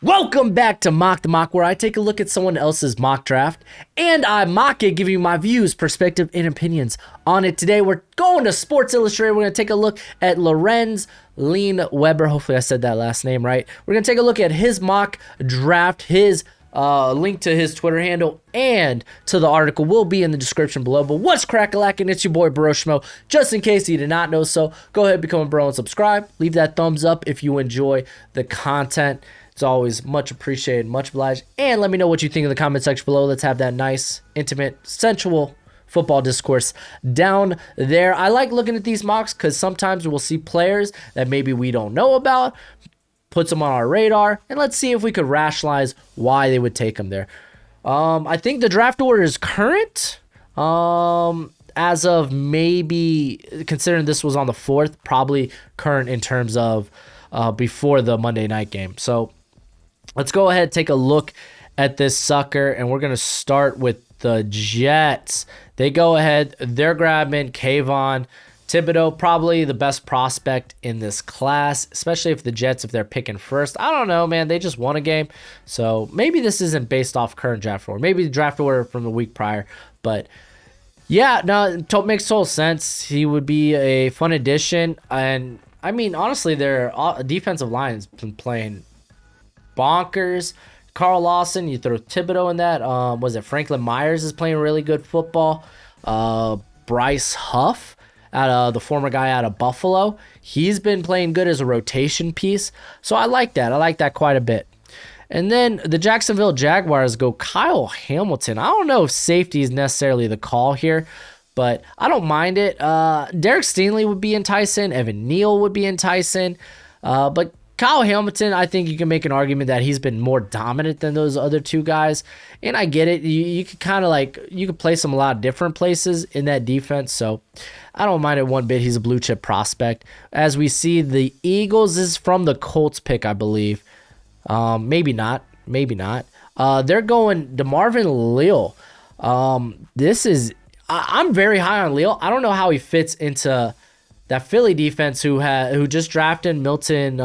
Welcome back to Mock the Mock, where I take a look at someone else's mock draft and I mock it, giving you my views, perspective, and opinions on it. Today, we're going to Sports Illustrated. We're going to take a look at Lorenz Lean Weber. Hopefully, I said that last name right. We're going to take a look at his mock draft, his link to his Twitter handle, and to the article will be in the description below. But what's crack-a-lackin'? It's your boy, Baroshmo. Just in case you did not know so, go ahead, become a bro, and subscribe. Leave that thumbs up if you enjoy the content. It's always much appreciated, much obliged. And let me know what you think in the comment section below. Let's have that nice, intimate, sensual football discourse down there. I like looking at these mocks because sometimes we'll see players that maybe we don't know about, puts them on our radar, and let's see if we could rationalize why they would take them there. I think the draft order is current. As of maybe, considering this was on the 4th, probably current in terms of before the Monday night game. So let's go ahead and take a look at this sucker, and we're going to start with the Jets. They go ahead, they're grabbing Kayvon Thibodeaux, probably the best prospect in this class, especially if the Jets, if they're picking first. I don't know, man. They just won a game. So maybe this isn't based off current draft order. Maybe the draft order from the week prior. But yeah, no, it makes total sense. He would be a fun addition. And I mean, honestly, their defensive line has been playing bonkers. Carl Lawson, you throw Thibodeaux in that. Was it Franklin Myers is playing really good football? Bryce Huff, the former guy out of Buffalo, he's been playing good as a rotation piece. So I like that. I like that quite a bit. And then the Jacksonville Jaguars go Kyle Hamilton. I don't know if safety is necessarily the call here, but I don't mind it. Derek Stingley would be enticing. Evan Neal would be enticing. But Kyle Hamilton, I think you can make an argument that he's been more dominant than those other two guys. And I get it. You could kind of you could place him a lot of different places in that defense. So I don't mind it one bit. He's a blue chip prospect. As we see, the Eagles is from the Colts pick, I believe. Maybe not. Maybe not. They're going DeMarvin Leal. I'm very high on Leal. I don't know how he fits into that Philly defense who just drafted Milton,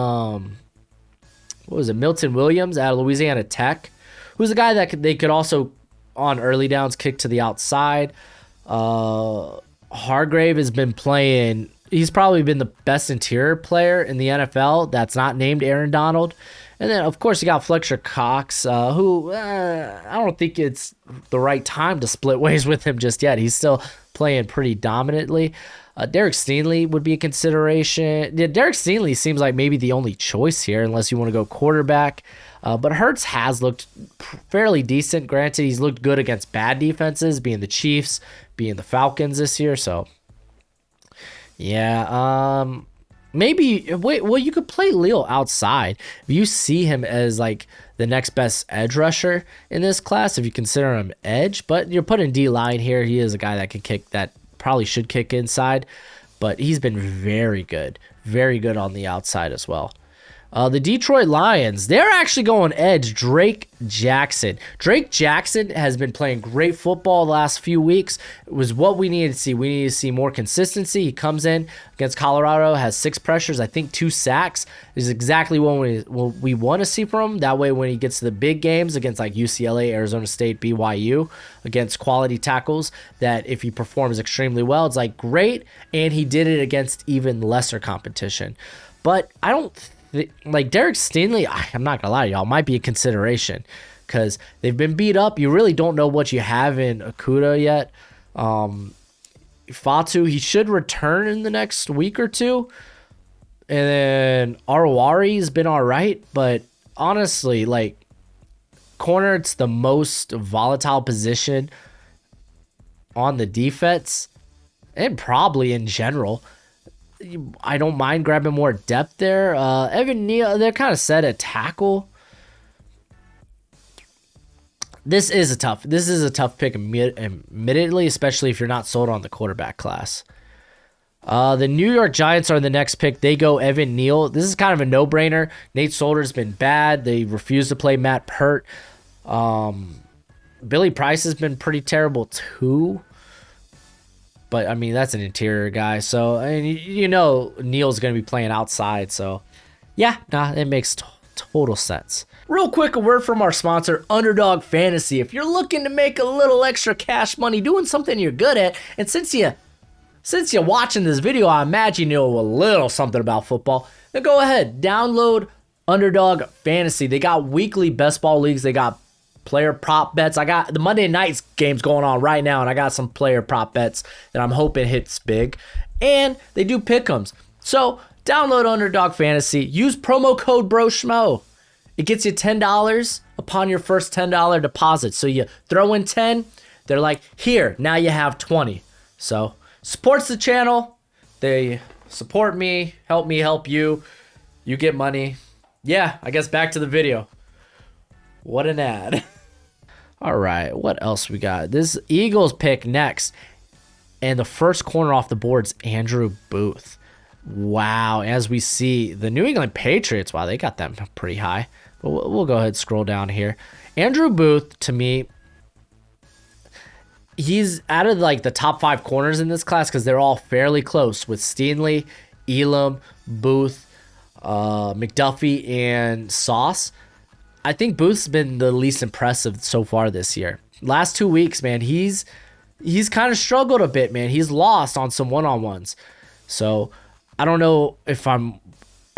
Milton Williams out of Louisiana Tech, who's a guy that they could also, on early downs, kick to the outside. Hargrave has been playing. He's probably been the best interior player in the NFL that's not named Aaron Donald. And then, of course, you got Fletcher Cox, who I don't think it's the right time to split ways with him just yet. He's still playing pretty dominantly. Derek Stingley would be a consideration. Yeah, Derek Stingley seems like maybe the only choice here, unless you want to go quarterback. But Hurts has looked fairly decent. Granted, he's looked good against bad defenses, being the Chiefs, being the Falcons this year. So, yeah, maybe you could play Leal outside. If you see him as like the next best edge rusher in this class, if you consider him edge, but you're putting D-line here. He is a guy that can kick, that probably should kick inside, but he's been very good on the outside as well. The Detroit Lions, they're actually going edge, Drake Jackson. Drake Jackson has been playing great football the last few weeks. It was what we needed to see. We needed to see more consistency. He comes in against Colorado, has 6 pressures, I think 2 sacks. Is exactly what we want to see from him. That way when he gets to the big games against like UCLA, Arizona State, BYU, against quality tackles, that if he performs extremely well, it's like great. And he did it against even lesser competition. But I don't like Derek Stingley, I'm not gonna lie to y'all, might be a consideration because they've been beat up. You really don't know what you have in Okudah yet. Fatu, he should return in the next week or two, and then Arouari's been all right, but honestly, like corner, it's the most volatile position on the defense and probably in general. I don't mind grabbing more depth there. Evan Neal, they're kind of set at tackle. This is a tough pick admittedly, especially if you're not sold on the quarterback class. The New York Giants are the next pick. They go Evan Neal. This is kind of a no-brainer. Nate Solder's been bad. They refuse to play Matt Pert. Billy Price has been pretty terrible too. But, I mean, that's an interior guy. So, and you know Neal's going to be playing outside. So, yeah, it makes total sense. Real quick, a word from our sponsor, Underdog Fantasy. If you're looking to make a little extra cash money doing something you're good at, and since you're watching this video, I imagine you know a little something about football, then go ahead, download Underdog Fantasy. They got weekly best ball leagues. They got player prop bets. I got the Monday nights games going on right now, and I got some player prop bets that I'm hoping hits big. And they do pick'ems. So download Underdog Fantasy. Use promo code BROSCHMO. It gets you $10 upon your first $10 deposit. So you throw in 10, they're like, here, now you have 20. So supports the channel. They support me, help you. You get money. Yeah, I guess back to the video. What an ad. All right, what else we got? This Eagles pick next. And the first corner off the board's Andrew Booth. Wow, as we see, the New England Patriots, wow, they got them pretty high. But we'll go ahead and scroll down here. Andrew Booth, to me, he's out of like the top 5 corners in this class because they're all fairly close with Stingley, Elam, Booth, McDuffie, and Sauce. I think Booth's been the least impressive so far this year. Last 2 weeks, man, he's kind of struggled a bit, man. He's lost on some one-on-ones. So I don't know if I'm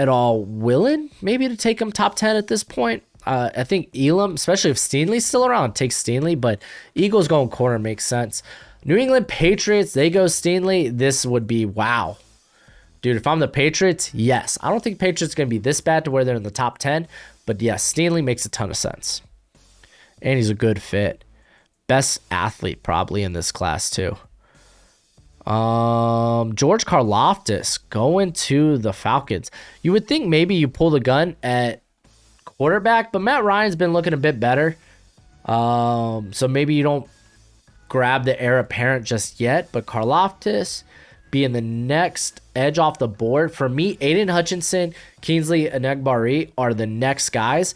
at all willing maybe to take him top 10 at this point. I think Elam, especially if Stingley's still around, takes Stingley, but Eagles going corner makes sense. New England Patriots, they go Stingley. This would be wow. Dude, if I'm the Patriots, yes. I don't think Patriots going to be this bad to where they're in the top 10, but yes, Stingley makes a ton of sense. And he's a good fit. Best athlete probably in this class too. George Karlaftis going to the Falcons. You would think maybe you pull the gun at quarterback, but Matt Ryan's been looking a bit better. So maybe you don't grab the heir apparent just yet, but Karlaftis being the next edge off the board. For me, Aidan Hutchinson, Kingsley Enagbari are the next guys.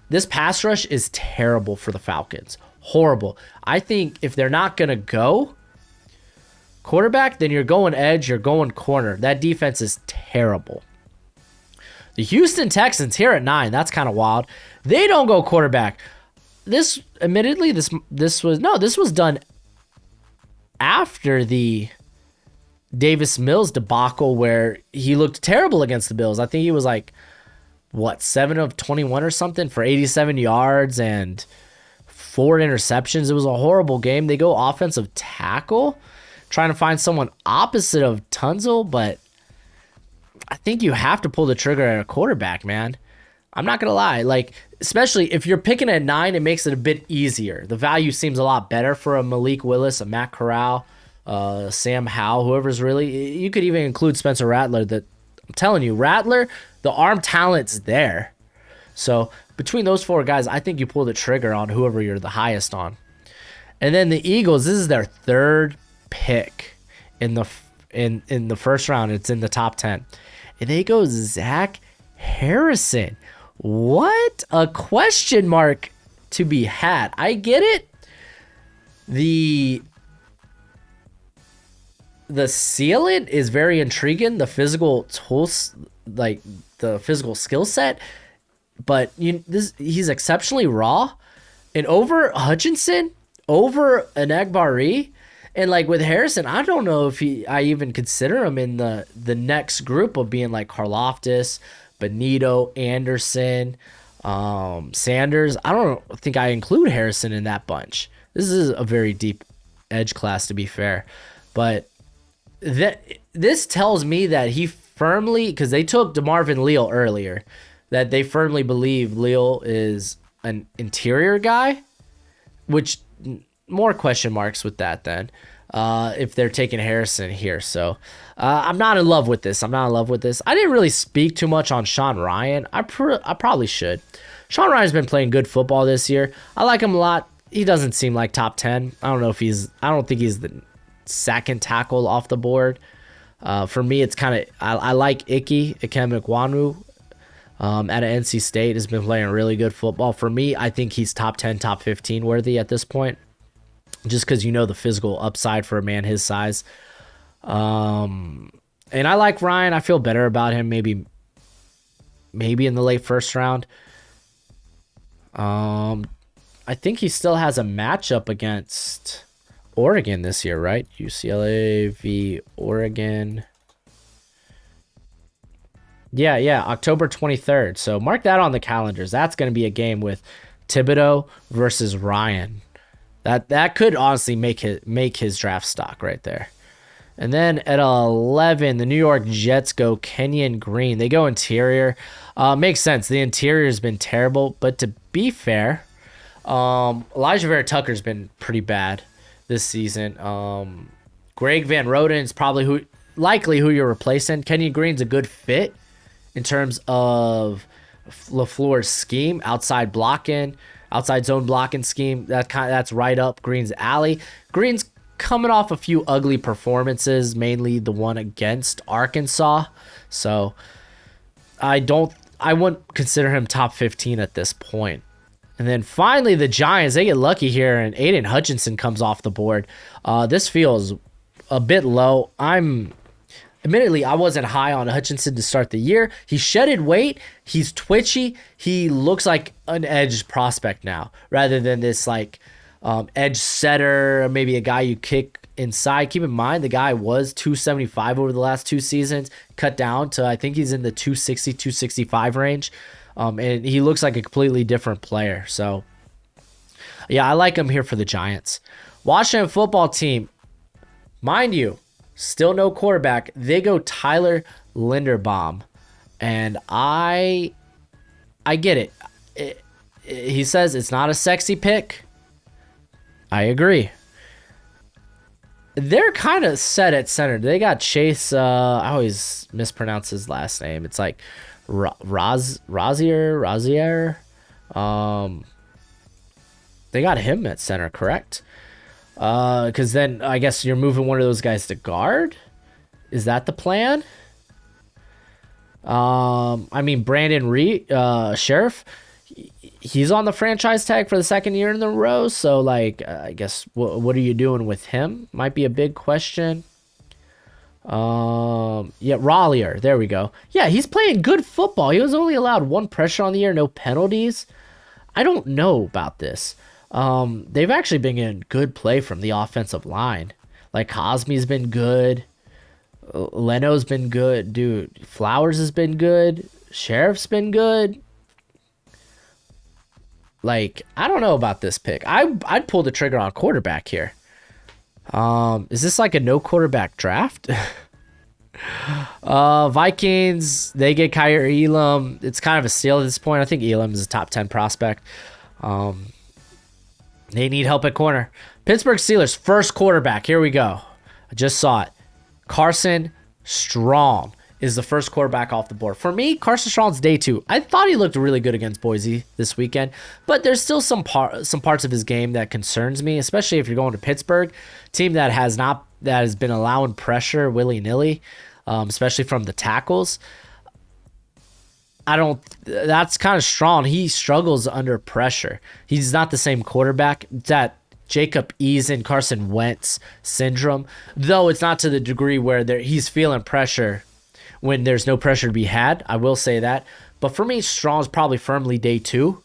This pass rush is terrible for the Falcons. Horrible. I think if they're not going to go quarterback, then you're going edge, you're going corner. That defense is terrible. The Houston Texans here at 9, that's kind of wild. They don't go quarterback. This, admittedly, this was done after the Davis Mills debacle where he looked terrible against the Bills. I think he was like, 7 of 21 or something for 87 yards and 4 interceptions. It was a horrible game. They go offensive tackle, trying to find someone opposite of Tunzel, but I think you have to pull the trigger at a quarterback, man. I'm not going to lie. Like, especially if you're picking at 9, it makes it a bit easier. The value seems a lot better for a Malik Willis, a Matt Corral, Sam Howell, whoever's really. You could even include Spencer Rattler. That I'm telling you, Rattler, the arm talent's there. So between those 4 guys, I think you pull the trigger on whoever you're the highest on. And then the Eagles, this is their 3rd pick in the first round. It's in the top 10. And they go Zach Harrison. What a question mark to be had. I get it. The ceiling is very intriguing. The physical tools, like the physical skill set, but he's exceptionally raw. And over Hutchinson, over Enagbari, and like with Harrison, I don't know if I even consider him in the next group of being like Karlaftis, Benito, Anderson, Sanders. I don't think I include Harrison in that bunch. This is a very deep edge class, to be fair. But this tells me that he firmly, because they took DeMarvin Leal earlier, that they firmly believe Leal is an interior guy, which more question marks with that then. If they're taking Harrison here. So I'm not in love with this. I didn't really speak too much on Sean Ryan. I probably should. Sean Ryan's been playing good football this year. I like him a lot. He doesn't seem like top 10. I don't think he's the second tackle off the board. For me, it's kind of, I like Ikem Ekwonu at NC State. Has been playing really good football. For me, I think he's top 10, top 15 worthy at this point. Just because the physical upside for a man his size. And I like Ryan. I feel better about him maybe in the late first round. I think he still has a matchup against Oregon this year, right? UCLA v. Oregon. Yeah, October 23rd. So mark that on the calendars. That's going to be a game with Thibodeau versus Ryan. That could honestly make his draft stock right there. And then at 11, the New York Jets go Kenyon Green. They go interior. Makes sense. The interior has been terrible, but to be fair, Elijah Vera Tucker's been pretty bad this season. Greg Van Roten is probably likely who you're replacing. Kenyon Green's a good fit in terms of LaFleur's scheme, outside zone blocking scheme. That's right up Green's alley. Green's coming off a few ugly performances, mainly the one against Arkansas. So I wouldn't consider him top 15 at this point. And then finally the Giants, they get lucky here and Aidan Hutchinson comes off the board. This feels a bit low. Admittedly, I wasn't high on Hutchinson to start the year. He shedded weight. He's twitchy. He looks like an edge prospect now rather than this edge setter, maybe a guy you kick inside. Keep in mind, the guy was 275 over the last 2 seasons, cut down to, I think he's in the 260, 265 range. And he looks like a completely different player. So, yeah, I like him here for the Giants. Washington football team, mind you, still no quarterback. They go Tyler Linderbaum. And I get it. He says it's not a sexy pick. I agree. They're kind of set at center. They got Chase. I always mispronounce his last name. It's like Rozier. They got him at center, correct? Because then I guess you're moving one of those guys to guard. Is that the plan? Brandon Sheriff. He's on the franchise tag for the second year in a row. So, I guess, what are you doing with him? Might be a big question. Rollier. There we go. Yeah, he's playing good football. He was only allowed 1 pressure on the year, no penalties. I don't know about this. They've actually been getting good play from the offensive line. Cosme's been good. Leno's been good. Dude, Flowers has been good. Sheriff's been good. I don't know about this pick. I'd pull the trigger on quarterback here. Is this a no quarterback draft? Vikings, they get Kaiir Elam. It's kind of a steal at this point. I think Elam is a top 10 prospect. They need help at corner. Pittsburgh Steelers, first quarterback. Here we go. I just saw it. Carson Strong is the first quarterback off the board. For me, Carson Strong's day 2. I thought he looked really good against Boise this weekend, but there's still some parts of his game that concerns me, especially if you're going to Pittsburgh, team that has been allowing pressure willy-nilly, especially from the tackles. That's kind of strong. He struggles under pressure. He's not the same quarterback. That Jacob Eason, Carson Wentz syndrome, though it's not to the degree where he's feeling pressure when there's no pressure to be had. I will say that. But for me, Strong's probably firmly day 2.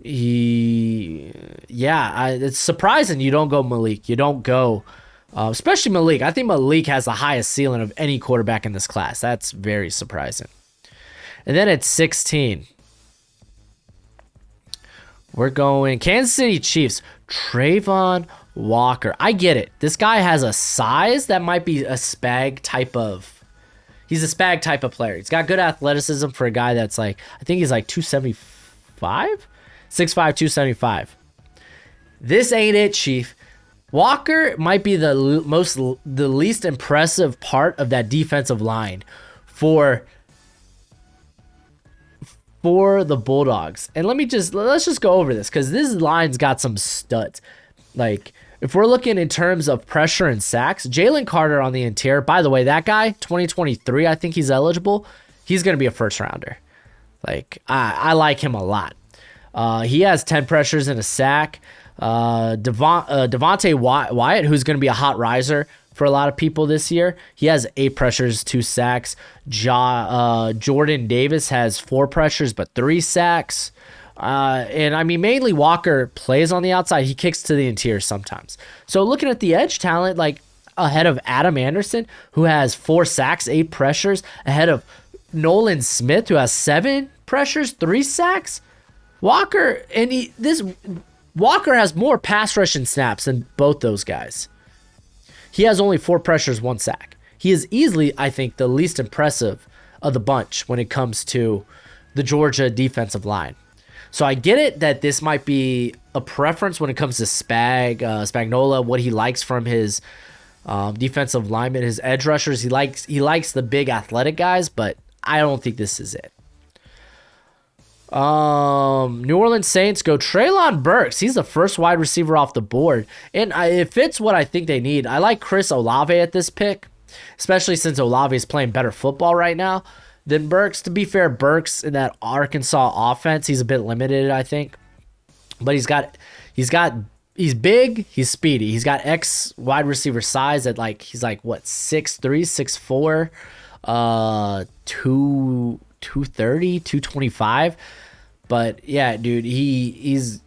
It's surprising you don't go Malik. You don't go, especially Malik. I think Malik has the highest ceiling of any quarterback in this class. That's very surprising. And then at 16, we're going Kansas City Chiefs, Travon Walker. I get it. This guy has a size that might be a spag type of. He's a spag type of player. He's got good athleticism for a guy that's I think he's 275? 6'5", 275. This ain't it, Chief. Walker might be the least impressive part of that defensive line for the Bulldogs. And let's just go over this because this line's got some studs. If we're looking in terms of pressure and sacks, Jalen Carter on the interior, by the way, that guy, 2023, I think he's eligible. He's going to be a first rounder. I like him a lot. He has 10 pressures and a sack. Devontae Wyatt, who's going to be a hot riser for a lot of people this year, he has 8 pressures, 2 sacks. Jordan Davis has 4 pressures but 3 sacks. And I mean, mainly Walker plays on the outside. He kicks to the interior sometimes. So looking at the edge talent, like ahead of Adam Anderson, who has 4 sacks, 8 pressures, ahead of Nolan Smith, who has 7 pressures, 3 sacks. Walker has more pass rushing snaps than both those guys. He has only 4 pressures, 1 sack. He is easily, I think, the least impressive of the bunch when it comes to the Georgia defensive line. So I get it that this might be a preference when it comes to Spagnuolo, what he likes from his defensive linemen, his edge rushers. He likes the big athletic guys, but I don't think this is it. New Orleans Saints go Treylon Burks. He's the first wide receiver off the board, and it fits what I think they need. I like Chris Olave at this pick, especially since Olave is playing better football right now than Burks. To be fair, Burks in that Arkansas offense, he's a bit limited, I think, but he's big, he's speedy. He's got X wide receiver size at he's like what 6'3", 6'4", 230, 225. But yeah, dude, he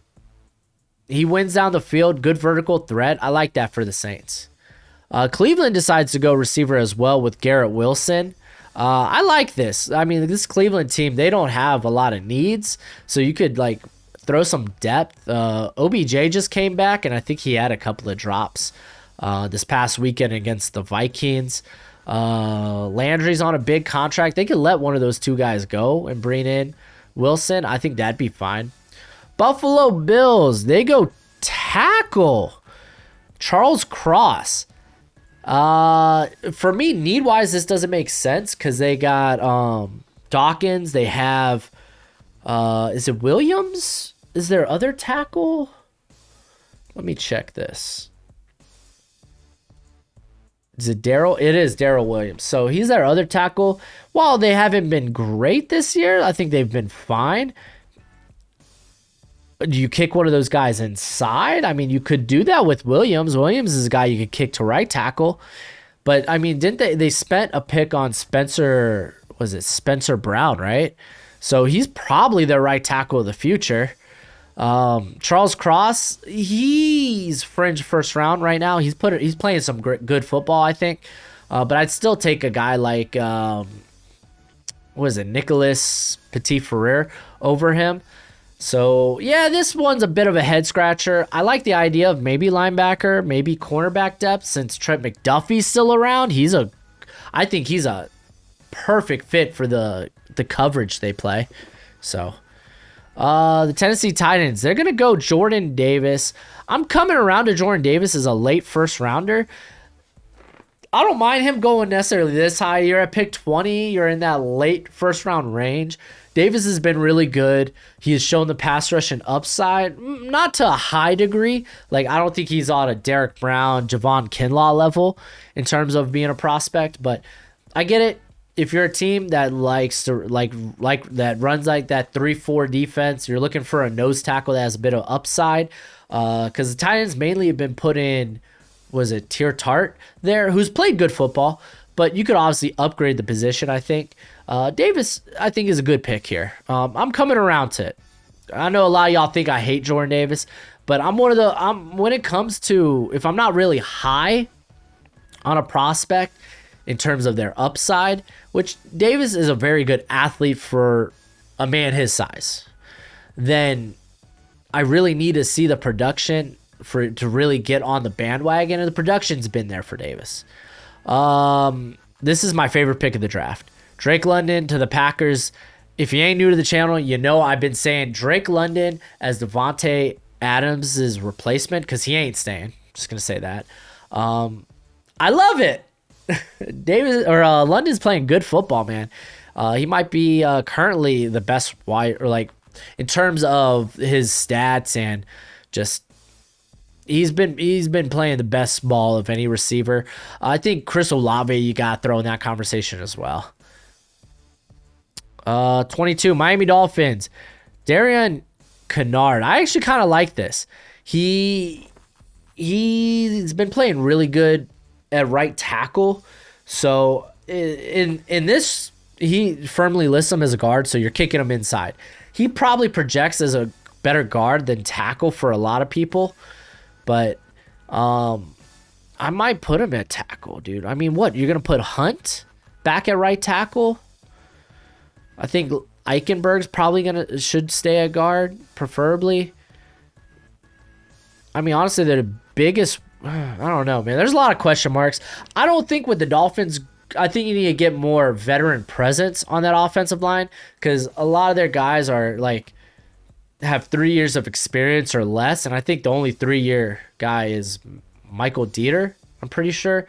wins down the field, good vertical threat. I like that for the Saints. Cleveland decides to go receiver as well with Garrett Wilson. I like this. I mean, this Cleveland team, they don't have a lot of needs, so you could throw some depth. OBJ just came back, and I think he had a couple of drops this past weekend against the Vikings. Landry's on a big contract. They could let one of those 2 guys go and bring in Wilson. I think that'd be fine. Buffalo Bills, they go tackle Charles Cross. For me, need-wise, this doesn't make sense because they got Dawkins. They have, is it Williams? Is there other tackle? Let me check this. Is it Daryl? It is Daryl Williams. So he's their other tackle. While they haven't been great this year, I think they've been fine. Do you kick one of those guys inside? I mean, you could do that with Williams. Williams is a guy you could kick to right tackle. But, I mean, didn't they spent a pick on Spencer Brown, right? So he's probably their right tackle of the future. Charles Cross, he's fringe first round right now. He's playing some good football, I think. But I'd still take a guy like Nicholas Petit-Frere over him. So yeah, this one's a bit of a head scratcher. I like the idea of maybe linebacker, maybe cornerback depth since Trent McDuffie's still around. I think he's a perfect fit for the coverage they play. So. The Tennessee Titans, they're going to go Jordan Davis. I'm coming around to Jordan Davis as a late first rounder. I don't mind him going necessarily this high. You're at pick 20. You're in that late first round range. Davis has been really good. He has shown the pass rush and upside, not to a high degree. I don't think he's on a Derek Brown, Javon Kinlaw level in terms of being a prospect, but I get it. If you're a team that likes to that runs like that 3-4 defense, you're looking for a nose tackle that has a bit of upside. Because the Titans mainly have been put in, Tier Tart there, who's played good football, but you could obviously upgrade the position. I think Davis, I think, is a good pick here. I'm coming around to it. I know a lot of y'all think I hate Jordan Davis, but when it comes to, if I'm not really high on a prospect in terms of their upside, which Davis is a very good athlete for a man his size, then I really need to see the production to really get on the bandwagon, and the production's been there for Davis. This is my favorite pick of the draft. Drake London to the Packers. If you ain't new to the channel, you know I've been saying Drake London as Devontae Adams' replacement because he ain't staying. Just going to say that. I love it. London's playing good football, man. He might be currently the best wide, in terms of his stats, and just he's been playing the best ball of any receiver. I think Chris Olave, you got to throw in that conversation as well. 22 Miami Dolphins, Darian Kennard. I actually kind of like this. He's been playing really good at right tackle. So in this he firmly lists him as a guard, so you're kicking him inside. He probably projects as a better guard than tackle for a lot of people, but I might put him at tackle, dude. I mean, what? You're going to put Hunt back at right tackle? I think Eichenberg's probably should stay at guard, preferably. I mean, honestly, they're the biggest. I don't know, man. There's a lot of question marks. I don't think with the Dolphins, I think you need to get more veteran presence on that offensive line because a lot of their guys are like have 3 years of experience or less, and I think the only 3-year guy is Michael Dieter, I'm pretty sure,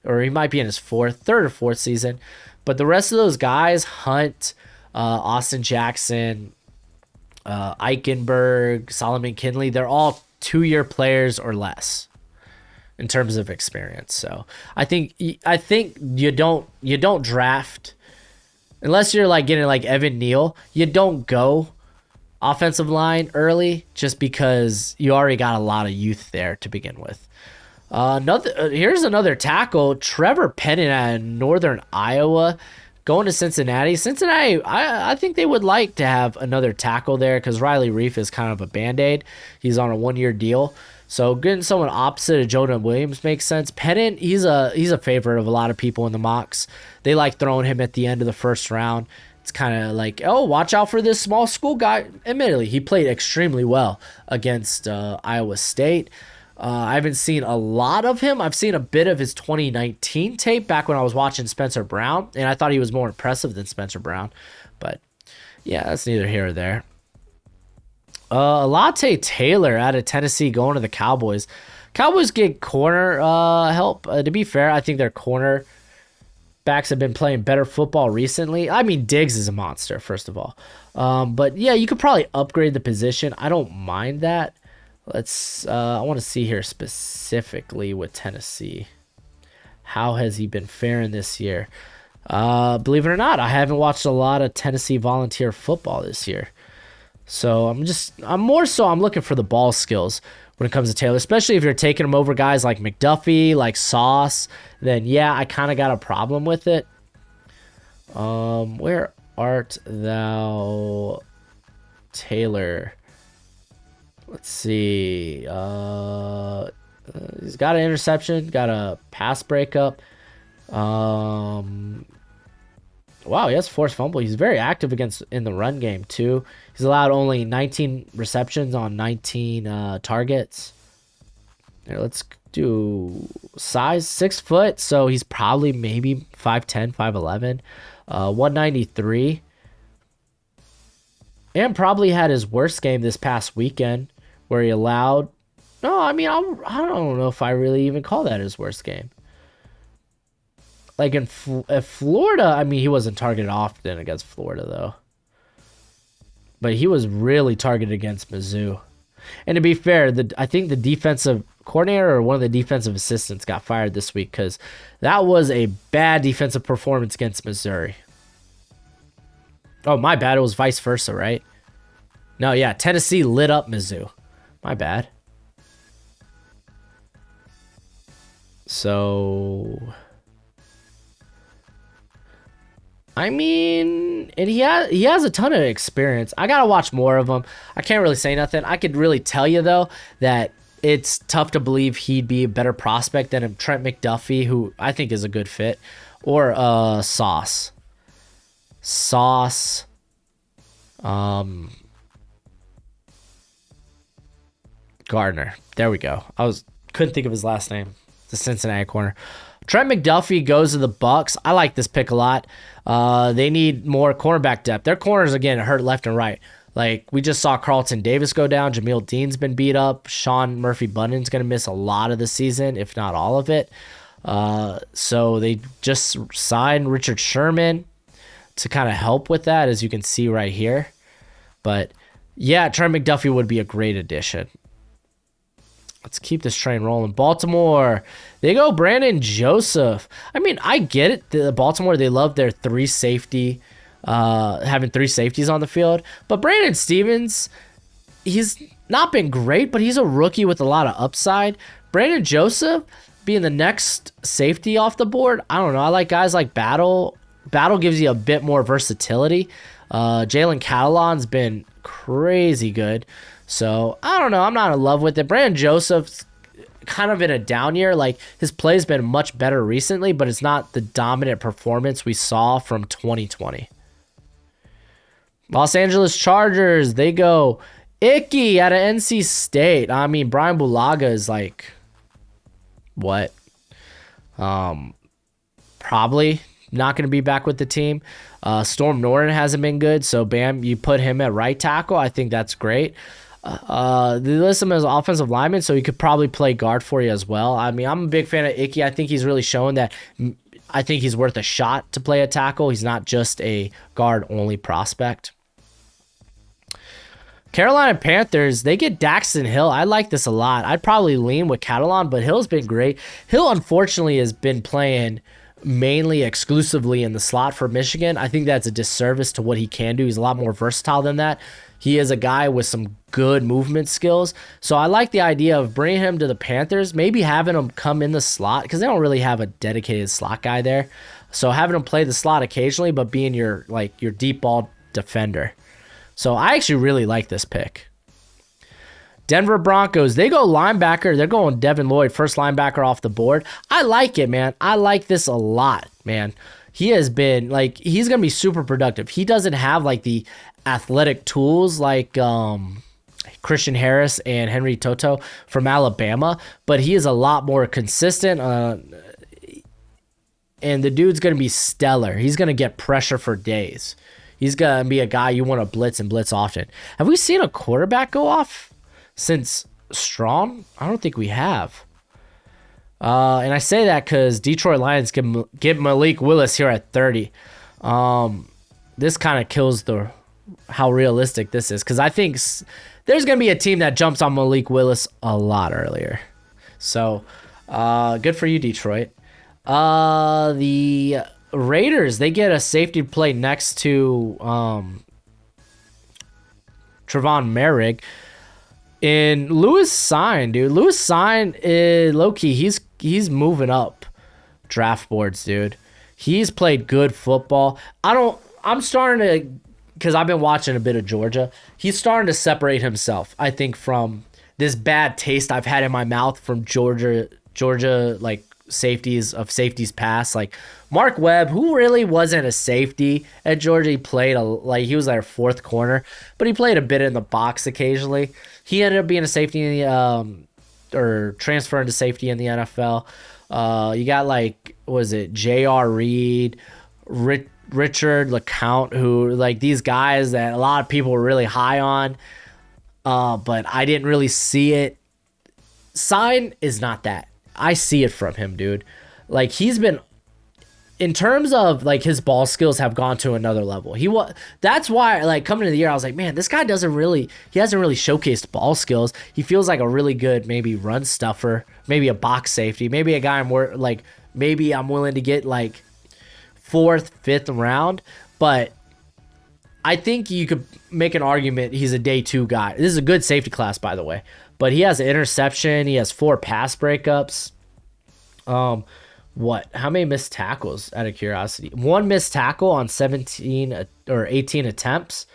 or he might be in his third or fourth season. But the rest of those guys, Hunt, Austin Jackson, Eichenberg, Solomon Kinley, they're all 2-year players or less in terms of experience. So I think you don't draft unless you're like getting like Evan Neal. You don't go offensive line early just because you already got a lot of youth there to begin with. Here's another tackle, Trevor Penning at Northern Iowa, going to Cincinnati. Cincinnati, I think they would like to have another tackle there because Riley Reif is kind of a Band-Aid. He's on a 1-year deal. So getting someone opposite of Jonah Williams makes sense. Penning, he's a favorite of a lot of people in the mocks. They like throwing him at the end of the first round. It's kind of like, oh, watch out for this small school guy. Admittedly, he played extremely well against Iowa State. I haven't seen a lot of him. I've seen a bit of his 2019 tape back when I was watching Spencer Brown, and I thought he was more impressive than Spencer Brown. But, yeah, that's neither here or there. Alontae Taylor out of Tennessee going to the Cowboys. Cowboys get corner help. To be fair, I think their corner backs have been playing better football recently. I mean, Diggs is a monster, first of all. But, yeah, you could probably upgrade the position. I don't mind that. I want to see here specifically with Tennessee. How has he been faring this year? Believe it or not, I haven't watched a lot of Tennessee Volunteer football this year. So I'm looking for the ball skills when it comes to Taylor, especially if you're taking him over guys like McDuffie, like Sauce, then yeah, I kind of got a problem with it. Where art thou, Taylor? Let's see. He's got an interception, got a pass breakup. Wow, he has forced fumble. He's very active in the run game too. He's allowed only 19 receptions on 19 targets. Here, let's do size, 6 foot. So he's probably maybe 5'10", 5'11", 193. And probably had his worst game this past weekend where he allowed. No, I mean, I don't know if I really even call that his worst game. Like in Florida, I mean, he wasn't targeted often against Florida, though. But he was really targeted against Mizzou. And to be fair, I think the defensive coordinator or one of the defensive assistants got fired this week because that was a bad defensive performance against Missouri. Oh, my bad. It was vice versa, right? No, yeah. Tennessee lit up Mizzou. My bad. So, I mean, and he has a ton of experience. I gotta watch more of him. I can't really say nothing. I could really tell you though that it's tough to believe he'd be a better prospect than Trent McDuffie, who I think is a good fit, or Sauce. Gardner. There we go. Couldn't think of his last name. The Cincinnati corner. Trent McDuffie goes to the Bucks. I like this pick a lot. They need more cornerback depth. Their corners, again, hurt left and right. Like, we just saw Carlton Davis go down. Jameel Dean's been beat up. Sean Murphy-Bunting's going to miss a lot of the season, if not all of it. So they just signed Richard Sherman to kind of help with that, as you can see right here. But, yeah, Trent McDuffie would be a great addition. Let's keep this train rolling. Baltimore, they go Brandon Joseph. I mean, I get it. The Baltimore, they love their having 3 safeties on the field. But Brandon Stevens, he's not been great, but he's a rookie with a lot of upside. Brandon Joseph being the next safety off the board, I don't know. I like guys like Battle Battle gives you a bit more versatility. Jalen Catalon's been crazy good. So, I don't know. I'm not in love with it. Brandon Joseph's kind of in a down year. Like, his play's been much better recently, but it's not the dominant performance we saw from 2020. Los Angeles Chargers, they go Icky out of NC State. I mean, Brian Bulaga is like, what? Probably not going to be back with the team. Storm Norton hasn't been good, so bam, you put him at right tackle. I think that's great. They list him as offensive lineman, so he could probably play guard for you as well. I mean, I'm a big fan of Icky. I think he's really shown that I think he's worth a shot to play a tackle. He's not just a guard-only prospect. Carolina Panthers, they get Daxton Hill. I like this a lot. I'd probably lean with Catalan, but Hill's been great. Hill, unfortunately, has been playing mainly exclusively in the slot for Michigan. I think that's a disservice to what he can do. He's a lot more versatile than that. He is a guy with some good movement skills. So I like the idea of bringing him to the Panthers, maybe having him come in the slot because they don't really have a dedicated slot guy there. So having him play the slot occasionally, but being your deep ball defender. So I actually really like this pick. Denver Broncos, they go linebacker. They're going Devin Lloyd, first linebacker off the board. I like it, man. I like this a lot, man. He has been, he's going to be super productive. He doesn't have, the athletic tools like Christian Harris and Henry Toto from Alabama, but he is a lot more consistent, and the dude's going to be stellar. He's going to get pressure for days. He's going to be a guy you want to blitz and blitz often. Have we seen a quarterback go off since Strong? I don't think we have. And I say that because Detroit Lions get Malik Willis here at 30. This kind of kills how realistic this is because I think there's going to be a team that jumps on Malik Willis a lot earlier. So good for you, Detroit. The Raiders, they get a safety to play next to Travon Merrick. And Lewis Sign, dude. Lewis Sign, low-key, he's moving up draft boards, dude. He's played good football. I'm starting to, because I've been watching a bit of Georgia, he's starting to separate himself, I think, from this bad taste I've had in my mouth from Georgia, safeties past. Mark Webb, who really wasn't a safety at Georgia, he played he was their fourth corner, but he played a bit in the box occasionally. He ended up being a safety in the or transferring to safety in the NFL. You got J.R. Reed, Richard LeCount, who these guys that a lot of people were really high on, but I didn't really see it. Sign is not that. I see it from him, dude. He's been, in terms of his ball skills have gone to another level. That's why coming into the year I was like, man, this guy hasn't really showcased ball skills. He feels like a really good maybe run stuffer, maybe a box safety, maybe a guy maybe I'm willing to get 4th, 5th round, but I think you could make an argument he's a day 2 guy. This is a good safety class, by the way. But he has an interception. He has 4 pass breakups. How many missed tackles, out of curiosity? 1 missed tackle on 17 or 18 attempts.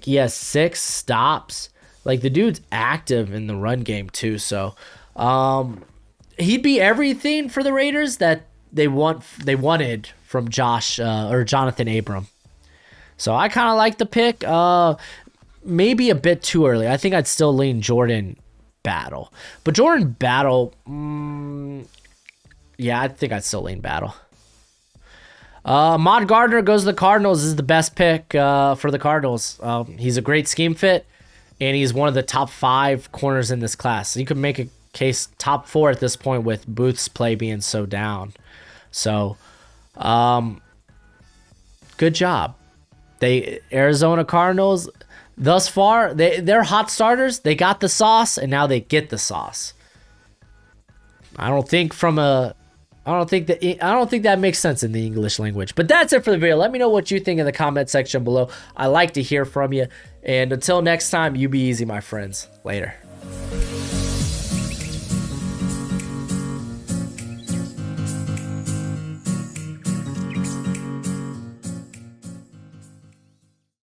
He has 6 stops. The dude's active in the run game too. So he'd be everything for the Raiders that they wanted from Jonathan Abram. So I kind of like the pick. Maybe a bit too early. I think I'd still lean Jordan Battle. But Jordan Battle, yeah, I think I'd still lean Battle. Ahmad Gardner goes to the Cardinals. This is the best pick for the Cardinals. He's a great scheme fit, and he's one of the top 5 corners in this class. So you could make a case top 4 at this point with Booth's play being so down. So, good job. Arizona Cardinals, thus far, they're hot starters. They got the sauce, and now they get the sauce. I don't think that makes sense in the English language. But that's it for the video. Let me know what you think in the comment section below. I like to hear from you. And until next time, you be easy, my friends. Later.